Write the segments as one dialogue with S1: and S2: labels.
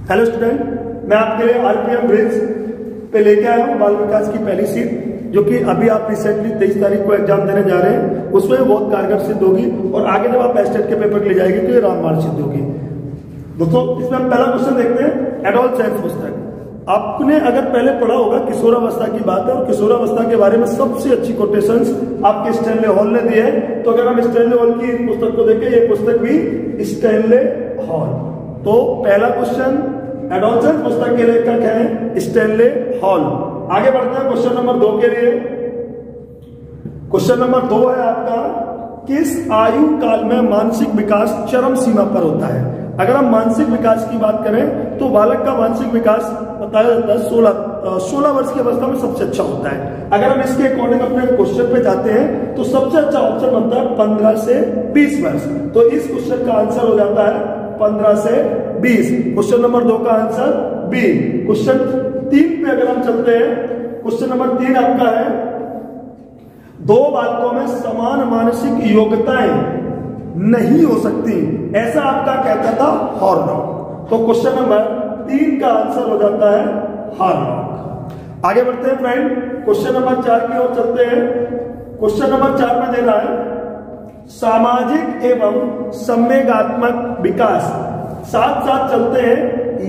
S1: Hello student, मैं आपके लिए आरपीएम ब्रिज पे लेके आया हूँ बाल विकास की पहली सीट, जो कि अभी आप रिसेंटली 23 तारीख को एग्जाम देने जा रहे हैं। उसमें बहुत कारगर सिद्ध होगी और आगे जब आप एस्टेट के पेपर ले जाएंगे तो ये रामबाण सिद्ध होगी। दोस्तों, इसमें हम पहला क्वेश्चन देखते हैं। एडल्ट साइंस पुस्तक आपने अगर पहले पढ़ा होगा, किशोरावस्था की बात है और किशोरावस्था के बारे में सबसे अच्छी कोटेशंस आपके स्टैनले हॉल ने दी है। तो अगर हम स्टैनले हॉल की पुस्तक को देखें, ये पुस्तक भी स्टैनले हॉल। तो पहला क्वेश्चन, एडल्ट साइंस पुस्तक के लेखक हैं स्टैनले हॉल। आगे बढ़ते हैं क्वेश्चन नंबर 2 के लिए। क्वेश्चन नंबर 2 है आपका, किस आयु काल में मानसिक विकास चरम सीमा पर होता है? अगर हम मानसिक विकास की बात करें तो बालक का मानसिक विकास बताया जाता है 16 वर्ष की अवस्था में सबसे अच्छा होता है। अगर हम इसके अकॉर्डिंग अपने क्वेश्चन पे जाते हैं तो सबसे अच्छा ऑप्शन बनता है 15 से 20 वर्ष। तो इस क्वेश्चन का आंसर हो जाता है 15 से 20। क्वेश्चन नंबर 2 का आंसर बी। क्वेश्चन 3 पे अगर हम चलते हैं, क्वेश्चन नंबर 3 आपका है, दो बालकों में समान मानसिक योग्यताएं नहीं हो सकती, ऐसा आपका कहता था हॉर्नॉक। तो क्वेश्चन नंबर 3 का आंसर हो जाता है हॉर्नॉक। आगे बढ़ते हैं फ्रेंड, क्वेश्चन नंबर 4 की ओर चलते हैं। क्वेश्चन नंबर 4 में दे रहा है, सामाजिक एवं संवेगात्मक विकास साथ साथ चलते हैं।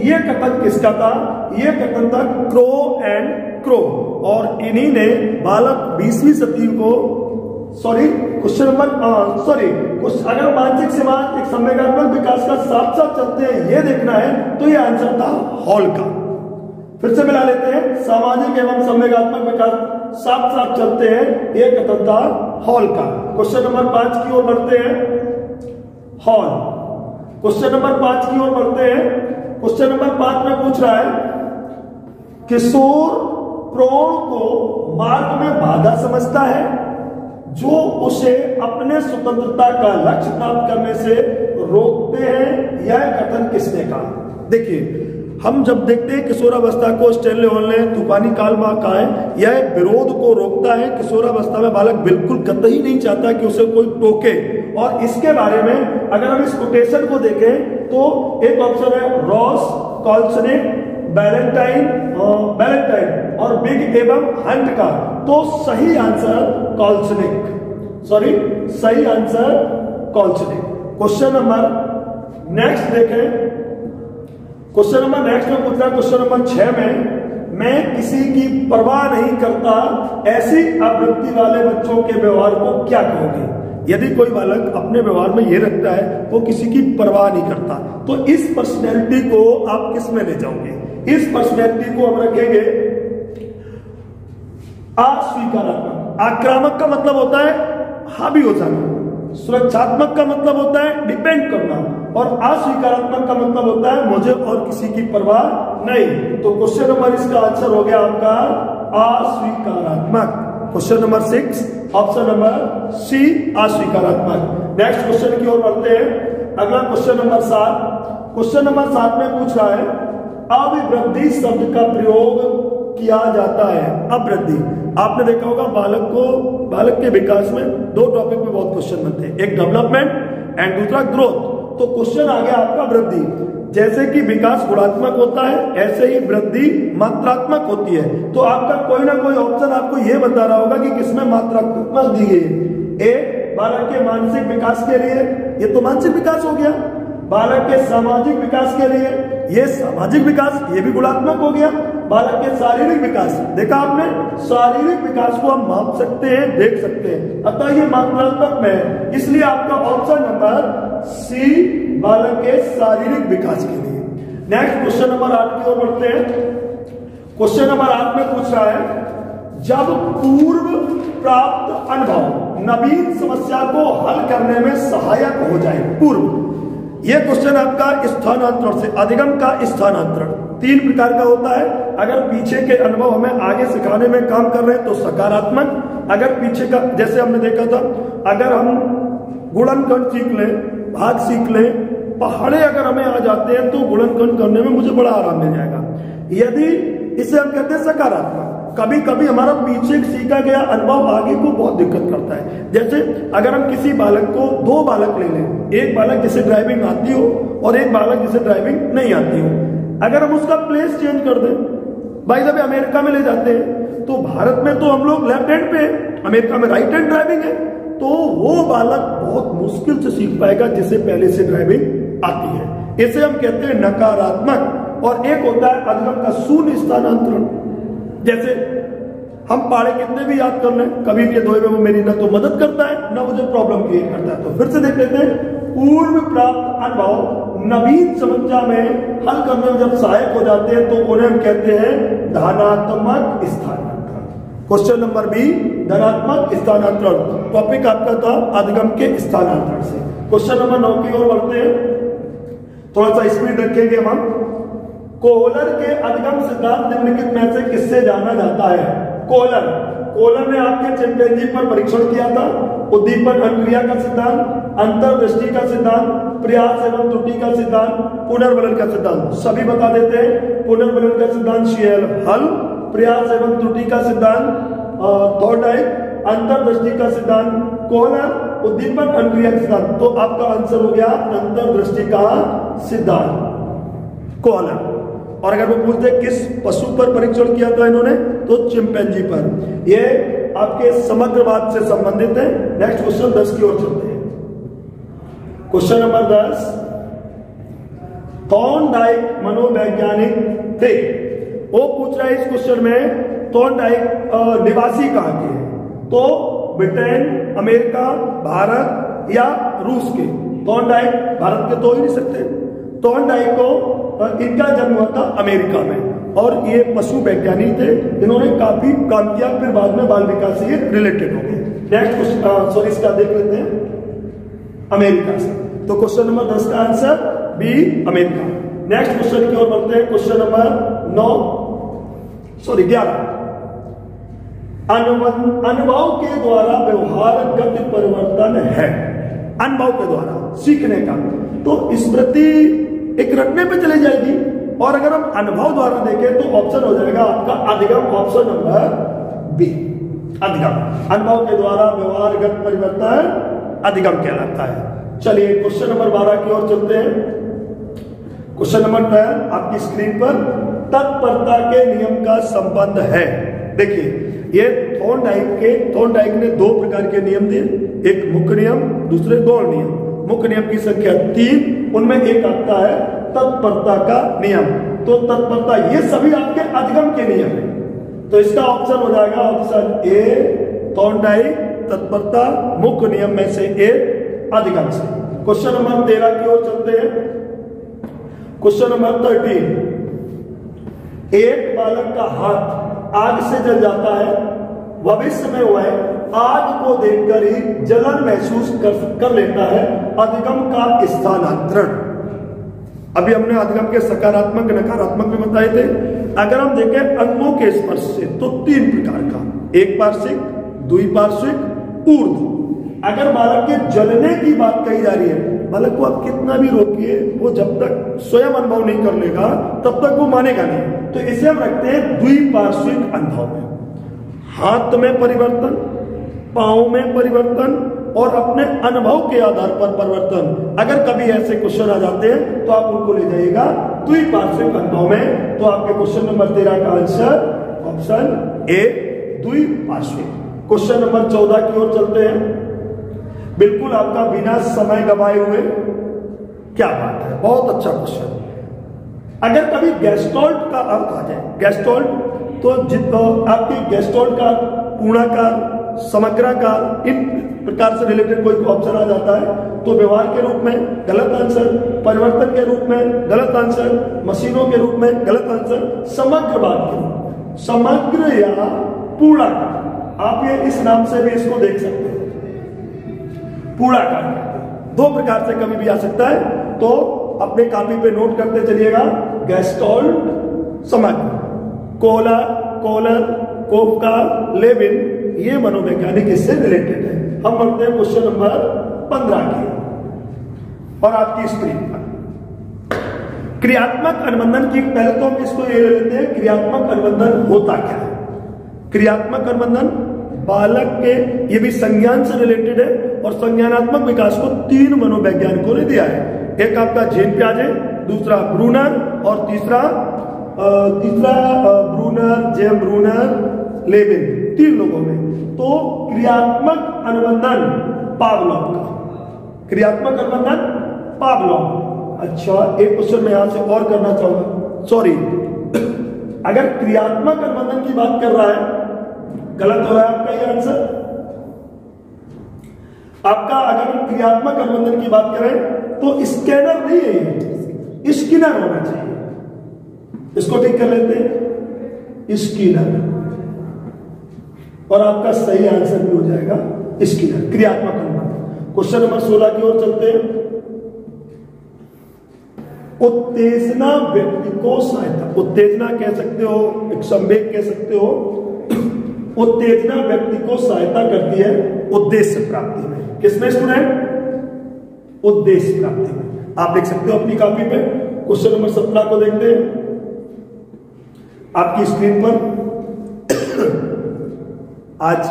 S1: ये कथन किसका था? ये कथन था क्रो एंड क्रो, और इन्हीं ने बालक 20वीं सदी को क्वेश्चन नंबर अगर मानसिक समाज संवेगात्मक विकास का साथ साथ चलते हैं ये देखना है तो ये आंसर था हॉल का। फिर से मिला लेते हैं, सामाजिक एवं संवेगात्मक विकास साथ साथ चलते हैं, ये कथन था हॉल का। क्वेश्चन नंबर 5 की ओर बढ़ते हैं, हॉल। क्वेश्चन नंबर 5 की ओर बढ़ते हैं। क्वेश्चन नंबर 5 में पूछ रहा है, किशोर प्रोण को मार्ग में बाधा समझता है जो उसे अपने स्वतंत्रता का लक्ष्य प्राप्त करने से रोकते हैं, यह कथन किसने कहा? देखिए, हम जब देखते हैं किशोरावस्था को स्टैनले हॉल ने तूफानी काल में कहा है, यह विरोध को रोकता है। किशोरावस्था में बालक बिल्कुल कतई नहीं चाहता कि उसे कोई टोके। और इसके बारे में अगर हम इस कोटेशन को देखें तो एक ऑप्शन है रॉस, कॉल्सनिक, बैलेंटाइन और बिग एवं हंट का। तो सही आंसर कॉल्सनिक, सही आंसर कॉल्सनिक। क्वेश्चन नंबर नेक्स्ट देखें। क्वेश्चन नंबर नेक्स्ट में पूछ रहा है, क्वेश्चन नंबर 6 में, मैं किसी की परवाह नहीं करता, ऐसी आवृत्ति वाले बच्चों के व्यवहार को क्या कहोगे? यदि कोई बालक अपने व्यवहार में ये रखता है वो किसी की परवाह नहीं करता, तो इस पर्सनैलिटी को आप किस में ले जाओगे? इस पर्सनैलिटी को हम रखेंगे अस्वीकारात्मक। आक्रामक का मतलब होता है हावी हो जाना, सुरक्षात्मक का मतलब होता है डिपेंड करना, और अस्वीकारात्मक का मतलब होता है मुझे और किसी की परवाह नहीं। तो क्वेश्चन नंबर इसका आंसर हो गया आपका अस्वीकारात्मक। Question number 6, option number C, अस्वीकारात्मक। नेक्स्ट क्वेश्चन की ओर बढ़ते हैं। अगला क्वेश्चन नंबर 7। क्वेश्चन नंबर 7 में पूछ रहा है, अभिवृद्धि शब्द का प्रयोग किया जाता है। अभिवृद्धि आपने देखा होगा, बालक के विकास में 2 टॉपिक में बहुत क्वेश्चन बनते हैं, एक डेवलपमेंट एंड दूसरा ग्रोथ। तो क्वेश्चन आ गया आपका वृद्धि। जैसे कि विकास गुणात्मक होता है, ऐसे ही वृद्धि मात्रात्मक होती है। तो आपका कोई ना कोई ऑप्शन आपको यह बता रहा होगा कि किसमें मात्रात्मक दी गई है। एक, बालक के मानसिक विकास के लिए, ये तो मानसिक विकास हो गया। बालक के सामाजिक विकास के लिए, ये सामाजिक विकास, ये भी गुणात्मक हो गया। बालक के शारीरिक विकास, देखा आपने, शारीरिक विकास को हम माप सकते हैं, देख सकते हैं, अतः ये मात्रात्मक में है। इसलिए आपका ऑप्शन नंबर सी, बालक के शारीरिक विकास के लिए। नेक्स्ट क्वेश्चन नंबर 8 की ओर बढ़ते हैं। क्वेश्चन नंबर 8 में पूछ रहा है, जब पूर्व प्राप्त अनुभव नवीन समस्या को हल करने में सहायक हो जाए। पूर्व, यह क्वेश्चन आपका स्थानांतरण से, अधिगम का स्थानांतरण 3 प्रकार का होता है। अगर पीछे के अनुभव हमें आगे सिखाने में काम कर रहे हैं तो सकारात्मक। अगर पीछे का, जैसे हमने देखा था, अगर हम गुणनखंड सीख लें, भाग सीख लें, पहाड़े अगर हमें आ जाते हैं तो गुणनखंड करने में मुझे बड़ा आराम मिल जाएगा। यदि इसे हम कहते हैं सकारात्मक। कभी कभी हमारा पीछे सीखा गया अनुभव आगे को बहुत दिक्कत करता है। जैसे अगर हम किसी बालक को, 2 बालक ले लें, एक बालक जिसे ड्राइविंग आती हो और एक बालक जिसे ड्राइविंग नहीं आती हो। अगर हम उसका प्लेस चेंज कर दें, भाई जब अमेरिका में ले जाते हैं तो भारत में तो हम लोग लेफ्ट हैंड पे, अमेरिका में राइट हैंड ड्राइविंग है, तो वो बालक बहुत मुश्किल से सीख पाएगा जिसे पहले से ड्राइविंग आती है। इसे हम कहते हैं नकारात्मक। और एक होता है अधिगम का शून्य स्थानांतरण। जैसे हम पाड़े कितने भी याद कर लें, कभी भी धोए में वो मेरी ना तो मदद करता है ना मुझे प्रॉब्लम क्रिएट करता है। तो फिर से देख लेते हैं, पूर्व प्राप्त अनुभव नवीन समस्या में हल करने में जब सहायक हो जाते हैं तो उन्हें हम कहते हैं धनात्मक स्थानांतरण। क्वेश्चन नंबर बी, धनात्मक स्थानांतरण। टॉपिक आपका था अधिगम के स्थानांतरण से। क्वेश्चन नंबर 9 की ओर बढ़ते हैं, थोड़ा सा स्पीड रखेंगे हम। कोहलर के अधिगम सिद्धांत निम्नलिखित में से किससे जाना जाता है? कोहलर ने आपके चिंपैंजी पर परीक्षण किया था। उद्दीपन अनुक्रिया का सिद्धांत, अंतर्दृष्टि का सिद्धांत, प्रयास एवं त्रुटि का सिद्धांत, पुनर्बलन का सिद्धांत। सभी बता देते हैं। पुनर्बलन का सिद्धांत शेल हल, प्रयास एवं त्रुटि का सिद्धांत थॉर्नडाइक, अंतर्दृष्टि का सिद्धांत कोहलर, उद्दीपन अनुक्रिया का सिद्धांत। तो आपका आंसर हो गया अंतर्दृष्टि का सिद्धांत कोहलर। और अगर वो पूछते किस पशु पर परीक्षण किया था इन्होंने, तो चिंपैंजी पर। ये आपके समग्रवाद से संबंधित है। नेक्स्ट क्वेश्चन 10 की ओर चलते हैं। क्वेश्चन नंबर 10, थॉर्नडाइक मनोवैज्ञानिक थे। वो पूछ रहा है इस क्वेश्चन में थॉर्नडाइक निवासी कहां के हैं? तो ब्रिटेन, अमेरिका, भारत या रूस के। थॉर्नडाइक भारत के तो हो ही नहीं सकते। थॉर्नडाइक को इनका जन्म हुआ था अमेरिका में और ये पशु वैज्ञानिक थे। इन्होंने काफी काम किया, फिर बाद में बाल विकास से ये रिलेटेड हो गए। नेक्स्ट क्वेश्चन, सॉरी इसका देख लेते हैं अमेरिका से। तो क्वेश्चन नंबर 10 का answer B, America. Next question की ओर बढ़ते हैं। क्वेश्चन नंबर 11, अनुभव के द्वारा व्यवहारगत परिवर्तन है। अनुभव के द्वारा सीखने का, तो स्मृति एक रटने पे चली जाएगी। और अगर हम अनुभव द्वारा देखें तो ऑप्शन हो जाएगा आपका अधिगम, ऑप्शन नंबर बी, अधिगम। अनुभव के द्वारा व्यवहारगत परिवर्तन अधिगम कहलाता है। चलिए क्वेश्चन नंबर 12 की ओर चलते हैं। क्वेश्चन नंबर 12 आपकी स्क्रीन पर तत्परता के नियम का संबंध है। देखिए ये थॉर्नडाइक ने 2 प्रकार के नियम दिए, एक मुख्य नियम, दूसरे गौण नियम। मुख्य नियम की संख्या 3, उनमें एक आता है तत्परता का नियम। तो तत्परता ये सभी आपके अधिगम के नियम है। तो इसका ऑप्शन हो जाएगा ऑप्शन ए, थॉर्नडाइक तत्परता मुख्य नियम में से एक अधिगम से। क्वेश्चन नंबर 13 की ओर चलते हैं। क्वेश्चन नंबर 13, एक बालक का हाथ आग से जल जाता है, भविष्य में वह आग को देखकर ही जलन महसूस कर लेता है। अधिगम का स्थानांतरण। अभी हमने अधिगम के सकारात्मक नकारात्मक भी बताए थे। अगर हम देखें अंगों के स्पर्श से तो 3 प्रकार का, एक पार्श्विक, द्विपार्श्विक, ऊर्ध्व। अगर बालक के जलने की बात कही जा रही है, बालक को आप कितना भी रोकिए, वो जब तक स्वयं अनुभव नहीं कर लेगा तब तक वो मानेगा नहीं। तो इसे हम रखते हैं द्विपार्श्विक अनुभव में। हाथ में परिवर्तन, पांव में परिवर्तन और अपने अनुभव के आधार पर परिवर्तन। अगर कभी ऐसे क्वेश्चन आ जाते हैं तो आप उनको ले जाइएगा द्विपार्श्विक अनुभव में। तो आपके क्वेश्चन नंबर 13 का आंसर ऑप्शन ए, द्विपार्श्विक। क्वेश्चन नंबर 14 की ओर चलते हैं। बिल्कुल आपका बिना समय गवाए हुए, क्या बात है, बहुत अच्छा क्वेश्चन। अगर कभी गेस्टोल्ट का अर्थ आ जाए, गेस्टोल्ट तो आपकी गेस्टोल्ट का पूर्णाकार, समग्राकार, इन प्रकार से रिलेटेड कोई ऑप्शन आ जाता है तो व्यवहार के रूप में गलत आंसर, परिवर्तन के रूप में गलत आंसर, मशीनों के रूप में गलत आंसर, समग्रवाद के रूप में, समग्र या पूर्णाकार, आप ये इस नाम से भी इसको देख सकते हैं। पूर्णाकार 2 प्रकार से कभी भी आ सकता है, तो अपने कॉपी पे नोट करते चलिएगा। गेस्टोल्ट समग्र, कोहलर, कोफका, लेविन, ये मनोवैज्ञानिक इससे रिलेटेड है। हम बढ़ते हैं क्वेश्चन नंबर 15 की और आपकी स्क्रीन पर क्रियात्मक अनुबंधन की। पहले तो हम इसको ये लेते हैं, क्रियात्मक अनुबंधन होता क्या है। क्रियात्मक अनुबंधन बालक के, ये भी संज्ञान से रिलेटेड है और संज्ञानात्मक विकास को 3 मनोवैज्ञानिकों ने दिया है। एक आपका जेन पियाजे, दूसरा ब्रूनर और तीसरा ब्रूनर, जेम ब्रूनर, लेविन, 3 लोगों में। तो क्रियात्मक अनुबंधन पावलोव का, क्रियात्मक अनुबंधन पावलोव। अच्छा, एक क्वेश्चन मैं यहां से और करना चाहूंगा, सॉरी, अगर क्रियात्मक अनुबंधन की बात कर रहा है, गलत हो रहा है आपका ये आंसर। आपका अगर हम क्रियात्मक अनुबंधन की बात करें तो स्कैनर नहीं है, स्किनर होना चाहिए। इसको ठीक कर लेते हैं, स्किनर, और आपका सही आंसर भी हो जाएगा स्किनर, क्रियात्मक अनुबंधन। क्वेश्चन नंबर 16 की ओर चलते हैं। उत्तेजना व्यक्ति को सहायता, उत्तेजना कह सकते हो, एक संवेग कह सकते हो। उत्तेजना व्यक्ति को सहायता करती है उद्देश्य प्राप्ति में। किसमें स्टूडेंट? उद्देश्य प्राप्ति में। आप देख सकते हो अपनी कॉपी पे, क्वेश्चन नंबर 17 को देखते हैं आपकी स्क्रीन पर। आज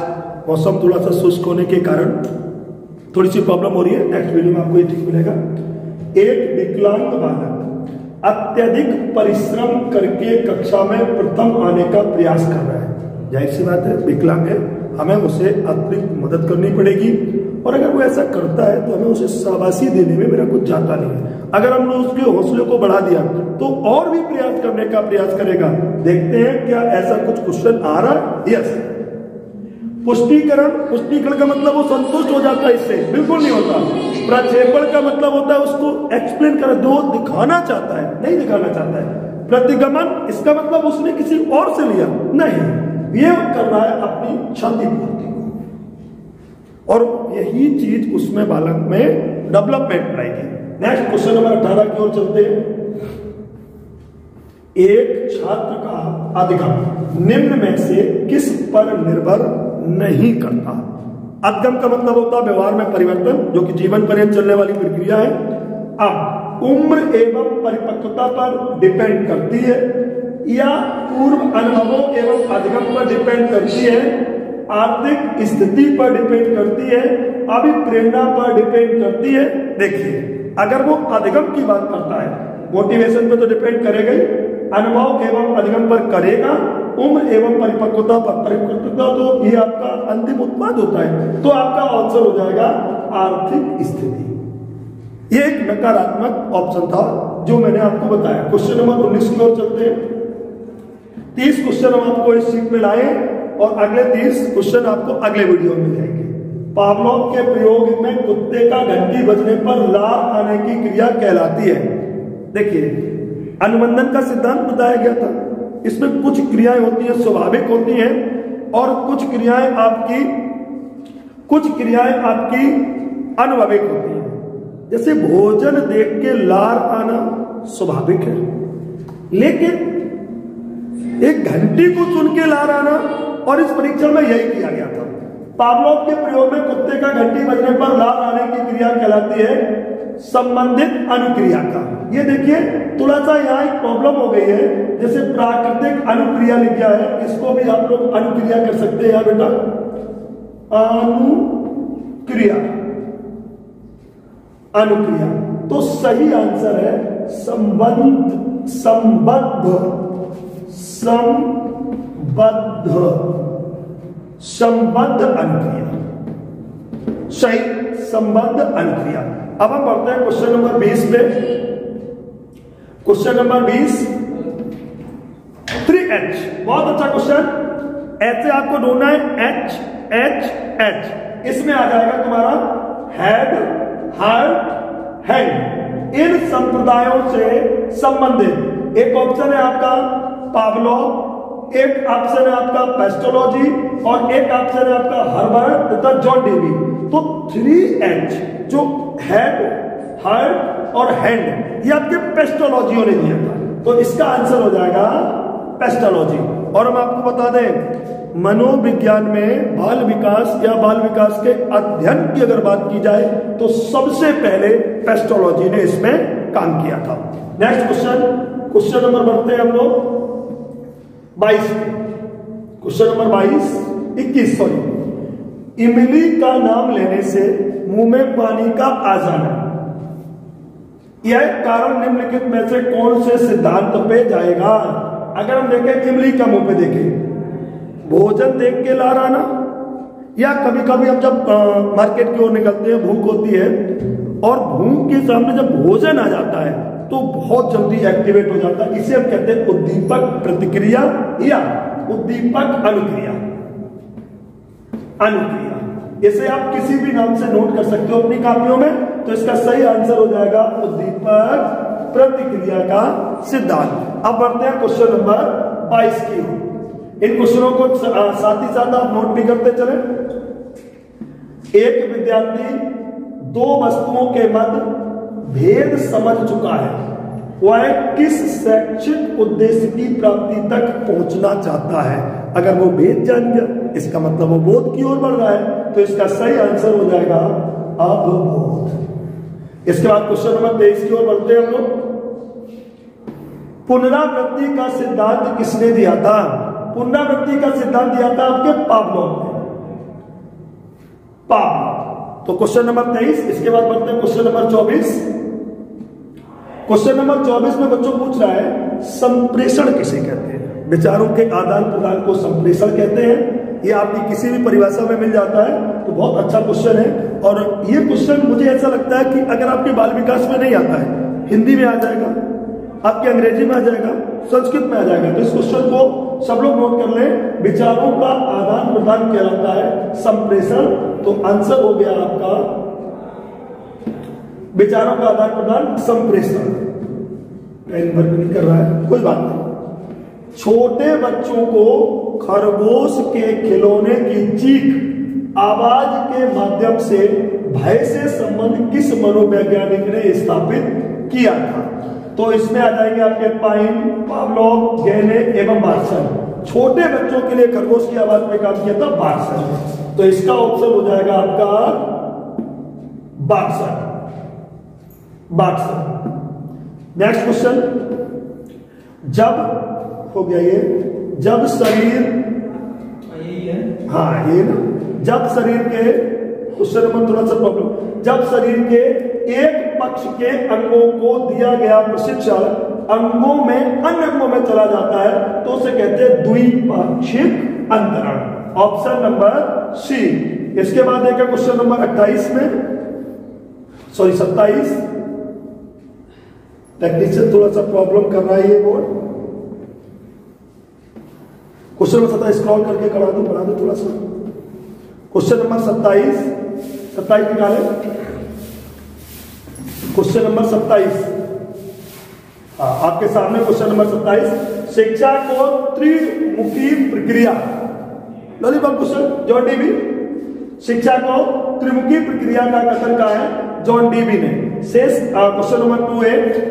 S1: मौसम थोड़ा सा शुष्क होने के कारण थोड़ी सी प्रॉब्लम हो रही है, नेक्स्ट वीडियो में आपको ये ठीक मिलेगा। एक विकलांग बालक अत्यधिक परिश्रम करके कक्षा में प्रथम आने का प्रयास कर रहा है। जाहिर सी बात है, विकलांग है, हमें उसे अतिरिक्त मदद करनी पड़ेगी, और अगर वो ऐसा करता है तो हमें उसे शाबाशी देने में मेरा कुछ जाता नहीं है। अगर हमने उसके हौसले को बढ़ा दिया तो और भी प्रयास करने का प्रयास करेगा। देखते हैं क्या ऐसा कुछ क्वेश्चन आ रहा है। यस, पुष्टिकरण, पुष्टिकरण का मतलब वो संतुष्ट हो जाता है, इससे बिल्कुल नहीं होता। प्रक्षेपण का मतलब होता है उसको एक्सप्लेन कर, जो दिखाना चाहता है नहीं दिखाना चाहता है। प्रतिगमन, इसका मतलब उसने किसी और से लिया नहीं, ये कर रहा है अपनी क्षतिपूर्ति को, और यही चीज उसमें बालक में डेवलपमेंट लाएगी। नेक्स्ट क्वेश्चन नंबर 18 की ओर चलते हैं। एक छात्र का अधिगम निम्न में से किस पर निर्भर नहीं करता? अधिगम का मतलब होता है व्यवहार में परिवर्तन, जो कि जीवन पर्यंत चलने वाली प्रक्रिया है। अब उम्र एवं परिपक्वता पर डिपेंड करती है, या पूर्व अनुभवों एवं अधिगम पर डिपेंड करती है, आर्थिक स्थिति पर डिपेंड करती है, अभिप्रेरणा पर डिपेंड करती है। देखिए, अगर वो अधिगम की बात करता है, मोटिवेशन पे तो डिपेंड करेगा ही, अनुभव एवं अधिगम पर करेगा, उम्र एवं परिपक्वता पर। परिपक्वता तो ये आपका अंतिम उत्पाद होता है, तो आपका आंसर हो जाएगा आर्थिक स्थिति। ये एक नकारात्मक ऑप्शन था जो मैंने आपको बताया। क्वेश्चन नंबर 19 की ओर चलते हैं। 30 क्वेश्चन हम आपको इस शीट में लाए, और अगले 30 क्वेश्चन आपको अगले वीडियो में मिलेंगे। पावलोव के प्रयोग में कुत्ते का घंटी बजने पर लार आने की क्रिया कहलाती है। देखिए, अनुबंधन का सिद्धांत बताया गया था। इसमें कुछ क्रियाएं होती हैं स्वाभाविक होती हैं, और कुछ क्रियाएं आपकी अनुभविक होती हैं। जैसे भोजन देख के लार आना स्वाभाविक है, लेकिन एक घंटी को सुन के लार आना, और इस परीक्षण में यही किया गया था। पावलोव के प्रयोग में कुत्ते का घंटी बजने पर लार आने की क्रिया कहलाती है संबंधित अनुक्रिया का। ये देखिए, थोड़ा सा यहाँ एक प्रॉब्लम हो गई है, जैसे प्राकृतिक अनुक्रिया लिख गया है, इसको भी आप लोग अनुक्रिया कर सकते हैं। यहाँ बेटा अनुक्रिया, अनुक्रिया, तो सही आंसर है संबंध, संबद्ध, संबद्ध अनुक्रिया, सही, संबद्ध अनुक्रिया। अब हम बढ़ते हैं क्वेश्चन नंबर 20 पे। क्वेश्चन नंबर 20, 3H, बहुत अच्छा क्वेश्चन। ऐसे आपको ढूंढना है H H H, इसमें आ जाएगा तुम्हारा हेड, हार्ट, हैंड। इन संप्रदायों से संबंधित एक ऑप्शन है आपका पावलोव, एक ऑप्शन है आपका पेस्टोलॉजी, और एक ऑप्शन है आपका हर्बर्ट तथा जॉन डेवी। तो 3H जो हेड, हार्ट और हैंड, ये आपके पेस्टोलॉजियों ने दिया था, तो इसका आंसर हो जाएगा पेस्टोलॉजी। और हम आपको बता दें, मनोविज्ञान में बाल विकास या बाल विकास के अध्ययन की अगर बात की जाए तो सबसे पहले पेस्टोलॉजी ने इसमें काम किया था। नेक्स्ट क्वेश्चन नंबर बढ़ते हैं हम लोग 22 क्वेश्चन नंबर 21 सॉरी। इमली का नाम लेने से मुंह में पानी का आ जाना, यह कारण निम्नलिखित में से कौन से सिद्धांत पे जाएगा? अगर हम देखें इमली का मुंह पे देखें, भोजन देख के ला रहा ना, या कभी कभी हम जब मार्केट की ओर निकलते हैं, भूख होती है और भूख के सामने जब भोजन आ जाता है तो बहुत जल्दी एक्टिवेट हो जाता है। इसे हम कहते हैं उद्दीपक प्रतिक्रिया या उद्दीपक अनुक्रिया। इसे आप किसी भी नाम से नोट कर सकते हो अपनी कापियों में। तो इसका सही आंसर हो जाएगा उद्दीपक प्रतिक्रिया का सिद्धांत। अब बढ़ते हैं क्वेश्चन नंबर 22 की ओर। इन क्वेश्चनों को साथ ही साथ आप नोट भी करते चले। एक विद्यार्थी दो वस्तुओं के मध्य भेद समझ चुका है, वह किस शैक्षिक उद्देश्य की प्राप्ति तक पहुंचना चाहता है? अगर वो भेद जान गया, इसका मतलब वो बोध की ओर बढ़ रहा है। तो इसका सही आंसर हो जाएगा अवबोध। इसके बाद क्वेश्चन नंबर 23 की ओर बढ़ते हैं हम लोग। पुनरावृत्ति का सिद्धांत किसने दिया था? पुनरावृत्ति का सिद्धांत दिया था आपके पावलोव ने। तो क्वेश्चन नंबर 23। इसके बाद बढ़ते हैं क्वेश्चन नंबर 24। क्वेश्चन नंबर 24 में बच्चों पूछ रहा है संप्रेषण किसे कहते हैं? विचारों के आदान प्रदान को संप्रेषण कहते हैं। ये आपकी किसी भी परिभाषा में मिल जाता है, तो बहुत अच्छा क्वेश्चन है। और ये क्वेश्चन मुझे ऐसा लगता है कि अगर आपके बाल विकास में नहीं आता है, हिंदी में आ जाएगा, आपकी अंग्रेजी में आ जाएगा, संस्कृत में आ जाएगा। तो इस क्वेश्चन को सब लोग नोट कर लें। विचारों का आदान प्रदान किया जाता है संप्रेषण। तो आंसर हो गया आपका विचारों का आदान प्रदान संप्रेषण। पेन वर्क नहीं कर रहा है, कोई बात नहीं। छोटे बच्चों को खरगोश के खिलौने की चीख आवाज के माध्यम से भय से संबंध किस मनोवैज्ञानिक ने स्थापित किया था? तो इसमें आ जाएंगे आपके पाइन, पावलोव, गेने एवं बार्सन। छोटे बच्चों के लिए खरगोश की आवाज में काम किया था बार्सन। तो इसका ऑप्शन हो जाएगा आपका बार्सन। Next question. जब हो गया ये, जब शरीर, हाँ ये ना, जब शरीर के, क्वेश्चन नंबर थोड़ा सा प्रॉब्लम, जब शरीर के एक पक्ष के अंगों को दिया गया प्रशिक्षण अंगों में अन्य अंगों में चला जाता है तो उसे कहते हैं द्विपाक्षिक अंतरण। Option number C. इसके बाद देखा क्वेश्चन नंबर 28 में, सॉरी 27। टेक्नीशियन थोड़ा सा प्रॉब्लम कर रहा है ये बोर्ड। क्वेश्चन नंबर 27 स्क्रॉल करके बढ़ा दो थोड़ा सा। क्वेश्चन नंबर 27 निकाले। क्वेश्चन नंबर 27 आपके सामने। क्वेश्चन नंबर 27, शिक्षा को त्रिमुखी प्रक्रिया, लॉलीपॉप क्वेश्चन, जॉन डीवी। शिक्षा को त्रिमुखी प्रक्रिया का कथन कहा है जॉन डीवी ने। शेष क्वेश्चन नंबर 28,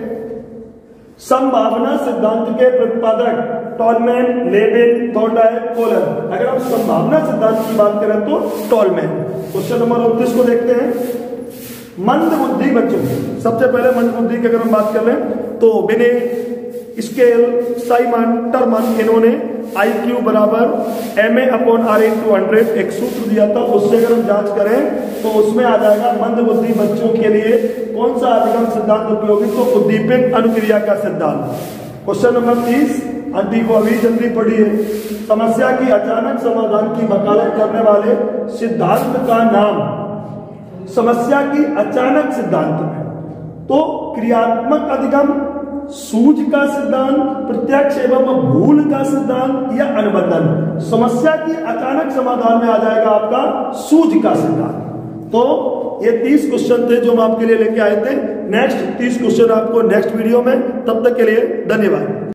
S1: संभावना सिद्धांत के प्रतिपादक टॉलमैन, लेविन, थॉर्नडाइक, कोलन। अगर हम संभावना सिद्धांत की बात करें तो टॉलमैन। क्वेश्चन नंबर 29 को देखते हैं। मंद बुद्धि बच्चों, सबसे पहले मंद बुद्धि की अगर हम बात कर लें तो बिने, स्केल, साइमन, टर्मन, इन्होंने IQ बराबर MA/R/100 एक सूत्र दिया था। उससे अगर हम जांच करें तो उसमें आ जाएगा मंद बुद्धि बच्चों के लिए कौन सा अधिगम सिद्धांत उपयोगी? तो उद्दीपक अनुक्रिया का सिद्धांत। क्वेश्चन नंबर 30, आंटी को अभी जल्दी पढ़िए। समस्या की अचानक समाधान की वकालत करने वाले सिद्धांत का नाम। समस्या की अचानक सिद्धांत में तो क्रियात्मक अधिगम, सूझ का सिद्धांत, प्रत्यक्ष एवं भूल का सिद्धांत या अनुबंधन। समस्या की अचानक समाधान में आ जाएगा आपका सूझ का सिद्धांत। तो ये 30 क्वेश्चन थे जो हम आपके लिए लेके आए थे। नेक्स्ट 30 क्वेश्चन आपको नेक्स्ट वीडियो में। तब तक के लिए धन्यवाद।